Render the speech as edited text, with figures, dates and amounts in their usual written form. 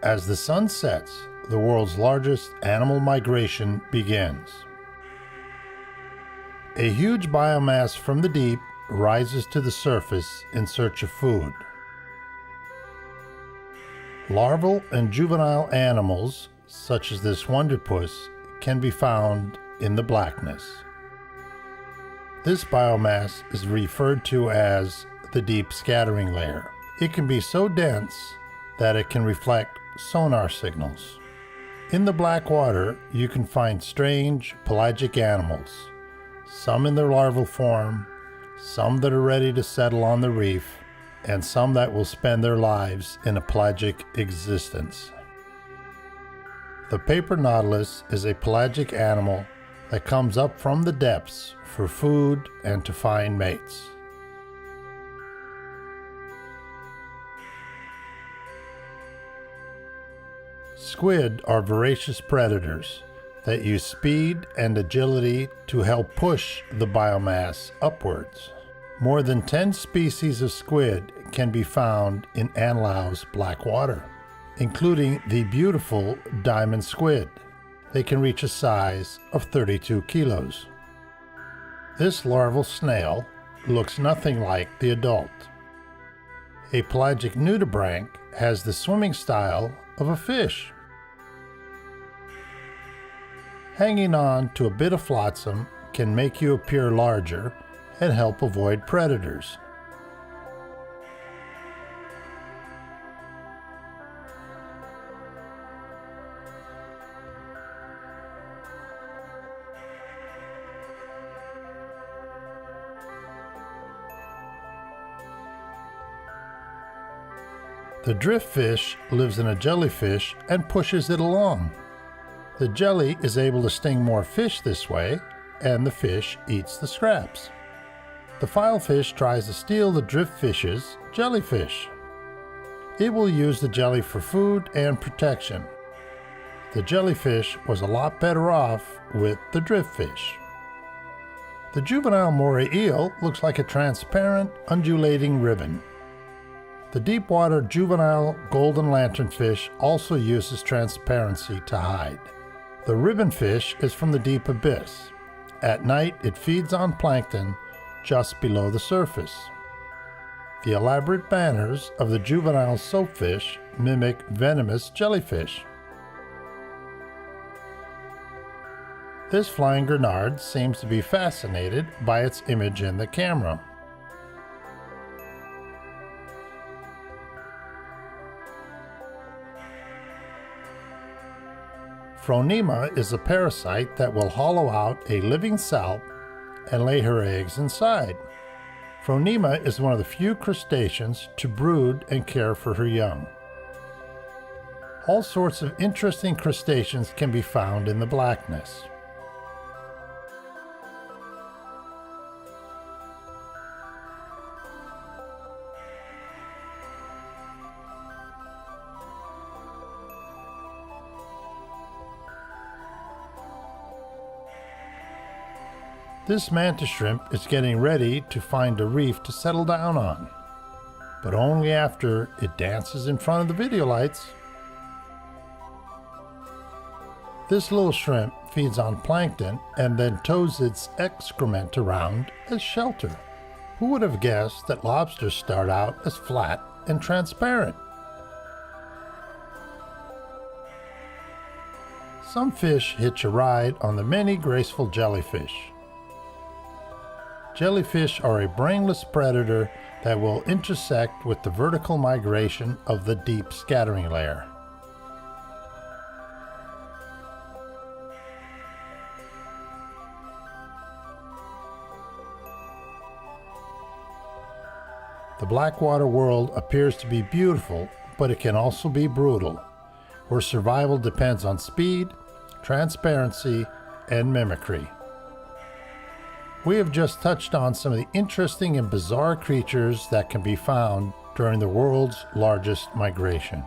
As the sun sets, the world's largest animal migration begins. A huge biomass from the deep rises to the surface in search of food. Larval and juvenile animals, such as this wonderpuss, can be found in the blackness. This biomass is referred to as the deep scattering layer. It can be so dense that it can reflect sonar signals. In the Blackwater, you can find strange pelagic animals, some in their larval form, some that are ready to settle on the reef, and some that will spend their lives in a pelagic existence. The paper nautilus is a pelagic animal that comes up from the depths for food and to find mates. Squid are voracious predators that use speed and agility to help push the biomass upwards. More than 10 species of squid can be found in Anilao's Blackwater, including the beautiful diamond squid. They can reach a size of 32 kilos. This larval snail looks nothing like the adult. A pelagic nudibranch has the swimming style of a fish. Hanging on to a bit of flotsam can make you appear larger and help avoid predators. The driftfish lives in a jellyfish and pushes it along. The jelly is able to sting more fish this way, and the fish eats the scraps. The filefish tries to steal the driftfish's jellyfish. It will use the jelly for food and protection. The jellyfish was a lot better off with the driftfish. The juvenile moray eel looks like a transparent, undulating ribbon. The deep-water juvenile golden lanternfish also uses transparency to hide. The ribbonfish is from the deep abyss. At night, it feeds on plankton just below the surface. The elaborate banners of the juvenile soapfish mimic venomous jellyfish. This flying grenard seems to be fascinated by its image in the camera. Phronema is a parasite that will hollow out a living salp and lay her eggs inside. Phronema is one of the few crustaceans to brood and care for her young. All sorts of interesting crustaceans can be found in the blackness. This mantis shrimp is getting ready to find a reef to settle down on, but only after it dances in front of the video lights. This little shrimp feeds on plankton and then tows its excrement around as shelter. Who would have guessed that lobsters start out as flat and transparent? Some fish hitch a ride on the many graceful jellyfish. Jellyfish are a brainless predator that will intersect with the vertical migration of the deep scattering layer. The Blackwater world appears to be beautiful, but it can also be brutal, where survival depends on speed, transparency, and mimicry. We have just touched on some of the interesting and bizarre creatures that can be found during the world's largest migration.